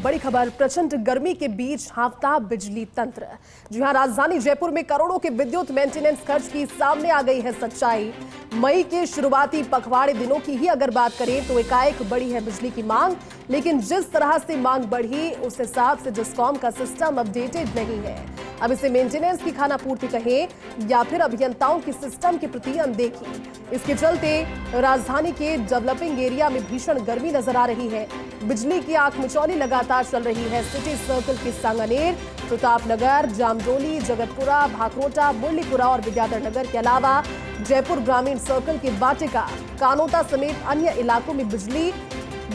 बड़ी खबर, प्रचंड गर्मी के बीच हांफता बिजली तंत्र। जी हां, राजधानी जयपुर में करोड़ों के विद्युत मेंटेनेंस खर्च की सामने आ गई है सच्चाई। मई के शुरुआती पखवाड़े दिनों की ही अगर बात करें तो एकाएक बढ़ी है बिजली की मांग, लेकिन जिस तरह से मांग बढ़ी उस हिसाब से डिस्कॉम का सिस्टम अपडेटेड नहीं है। अब इसे मेंटेनेंस की खानापूर्ति कहें या फिर अभियंताओं की सिस्टम के प्रति अनदेखी। इसके चलते राजधानी के डेवलपिंग एरिया में भीषण गर्मी नजर आ रही है। बिजली की आंख मिचौली लगातार चल रही है। सिटी सर्कल के सांगानेर, प्रतापनगर, जामडोली, जगतपुरा, भाखरोटा, मुरलीपुरा और विद्याधर नगर के अलावा जयपुर ग्रामीण सर्कल के वाटिका, कानोता समेत अन्य इलाकों में बिजली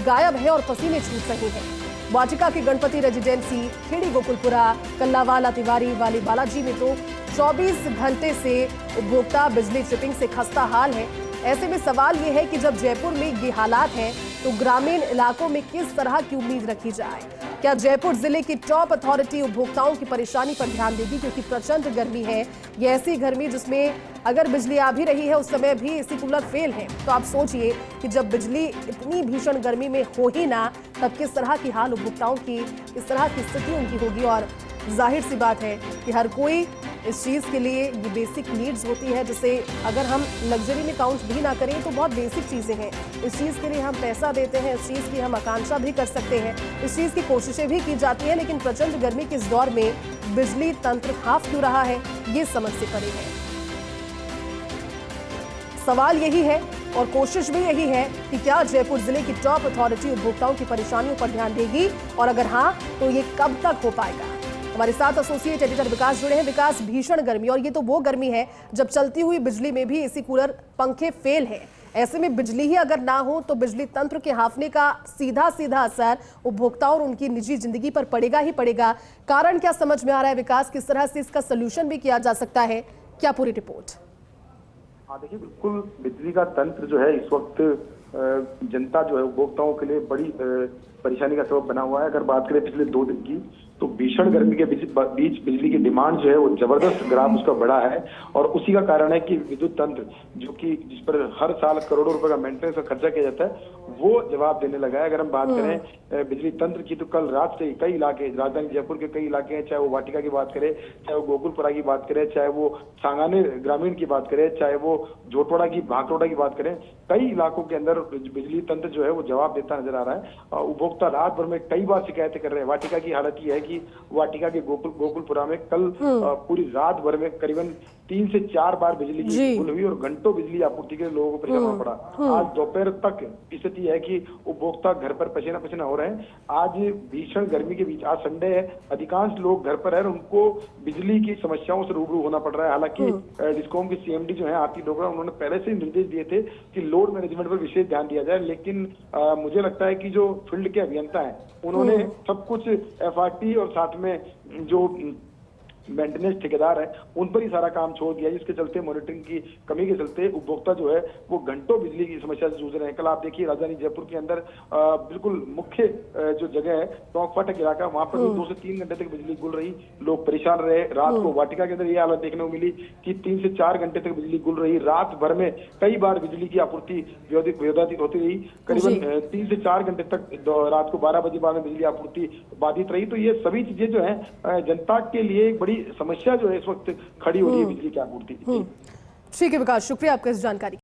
गायब है और पसीने छूट रहे हैं। वाटिका की गणपति रेजिडेंसी, खेड़ी गोकुलपुरा, कल्लावाला, तिवारी वाली बालाजी में तो 24 घंटे से उपभोक्ता बिजली ट्रिपिंग से खस्ता हाल है। ऐसे में सवाल यह है कि जब जयपुर में ये हालात हैं तो ग्रामीण इलाकों में किस तरह की उम्मीद रखी जाए। क्या जयपुर जिले की टॉप अथॉरिटी उपभोक्ताओं की परेशानी पर ध्यान देगी, क्योंकि प्रचंड गर्मी है। ये ऐसी गर्मी जिसमें अगर बिजली आ भी रही है उस समय भी एसी कूलर फेल है। तो आप सोचिए कि जब बिजली इतनी भीषण गर्मी में हो ही ना, तब किस तरह की हाल उपभोक्ताओं की, किस तरह की स्थिति उनकी होगी। और जाहिर सी बात है कि हर कोई इस चीज़ के लिए ये बेसिक नीड्स होती है, जिसे अगर हम लग्जरी में काउंट भी ना करें तो बहुत बेसिक चीज़ें हैं। इस चीज़ के लिए हम पैसा देते हैं, इस चीज़ की हम आकांक्षा भी कर सकते हैं, इस चीज़ की कोशिशें भी की जाती हैं, लेकिन प्रचंड गर्मी के इस दौर में बिजली तंत्र हाफ क्यों रहा है, ये समझ से परे है। सवाल यही है और कोशिश भी यही है कि क्या जयपुर जिले की टॉप अथॉरिटी उपभोक्ताओं की परेशानियों पर ध्यान देगी, और अगर हाँ तो ये कब तक हो पाएगा। हमारे साथ एसोसिएट एडिटर विकास जुड़े हैं। विकास, भीषण गर्मी, और ये तो वो गर्मी है जब चलती हुई बिजली में भी एसी कूलर पंखे फेल है। ऐसे में बिजली ही अगर ना हो तो बिजली तंत्र के हाफने का सीधा असर उपभोक्ताओं और उनकी निजी जिंदगी पर पड़ेगा ही पड़ेगा। कारण क्या समझ में आ रहा है विकास, किस तरह से इसका सोल्यूशन भी किया जा सकता है, क्या पूरी रिपोर्ट? हाँ देखिए, बिल्कुल बिजली का तंत्र जो है इस वक्त जनता जो है उपभोक्ताओं के लिए बड़ी परेशानी का सबब बना हुआ है। अगर बात करें पिछले 2 दिन की, तो भीषण गर्मी के बीच बिजली की डिमांड जो है वो जबरदस्त ग्राफ उसका बढ़ा है, और उसी का कारण है कि विद्युत तंत्र जो कि जिस पर हर साल करोड़ों रुपए का मेंटेनेंस का खर्चा किया जाता है वो जवाब देने लगा है। अगर हम बात करें बिजली तंत्र की, तो कल रात से कई इलाके, राजधानी जयपुर के कई इलाके हैं, चाहे वो वाटिका की बात करें, चाहे वो गोकुलपुरा की बात करें, चाहे वो सांगानेर ग्रामीण की बात करें, चाहे वो झोटवाड़ा की, भाखरोटा की बात करें, कई इलाकों के अंदर बिजली तंत्र जो है वो जवाब देता नजर आ रहा है। उपभोक्ता रात भर में कई बार शिकायतें कर रहे हैं। वाटिका की हालत ये है कि वाटिका के गोकुलपुरा में कल पूरी रात भर में करीबन 3 से 4 बार बिजली की गुल हुई और घंटों बिजली आपूर्ति के लिए लोगों को परेशान होना पड़ा। आज दोपहर तक स्थिति है कि उपभोक्ता घर पर पसीना पसीना हो रहे हैं। आज भीषण गर्मी के बीच, आज संडे है, अधिकांश लोग घर पर है, उनको बिजली की समस्याओं से रूबरू होना पड़ रहा है। हालांकि डिस्कॉम की सीएमडी जो है आरती डोगरा, उन्होंने पहले से ही निर्देश दिए थे कि लोड मैनेजमेंट पर विशेष ध्यान दिया जाए, लेकिन मुझे लगता है कि जो फील्ड के अभियंता हैं उन्होंने सब कुछ एफआरटी और साथ में जो मेंटेनेंस ठेकेदार है उन पर ही सारा काम छोड़ दिया, जिसके चलते मॉनिटरिंग की कमी के चलते उपभोक्ता जो है वो घंटों बिजली की समस्या से जूझ रहे हैं। कल आप देखिए राजधानी जयपुर के अंदर बिल्कुल मुख्य जो जगह है टोंक फाटक इलाका, वहां पर 2 से 3 घंटे तक बिजली गुल रही, लोग परेशान रहे। रात को वाटिका के अंदर ये हालत देखने को मिली कि 3 से 4 घंटे तक बिजली गुल रही। रात भर में कई बार बिजली की आपूर्ति व्याहत होती रही, करीबन 3 से 4 घंटे तक रात को 12 बजे बाद में बिजली आपूर्ति बाधित रही। तो ये सभी चीजें जो है जनता के लिए एक बड़ी समस्या जो है इस वक्त खड़ी हो रही है बिजली की आपूर्ति। ठीक है विकास, शुक्रिया आपका इस जानकारी।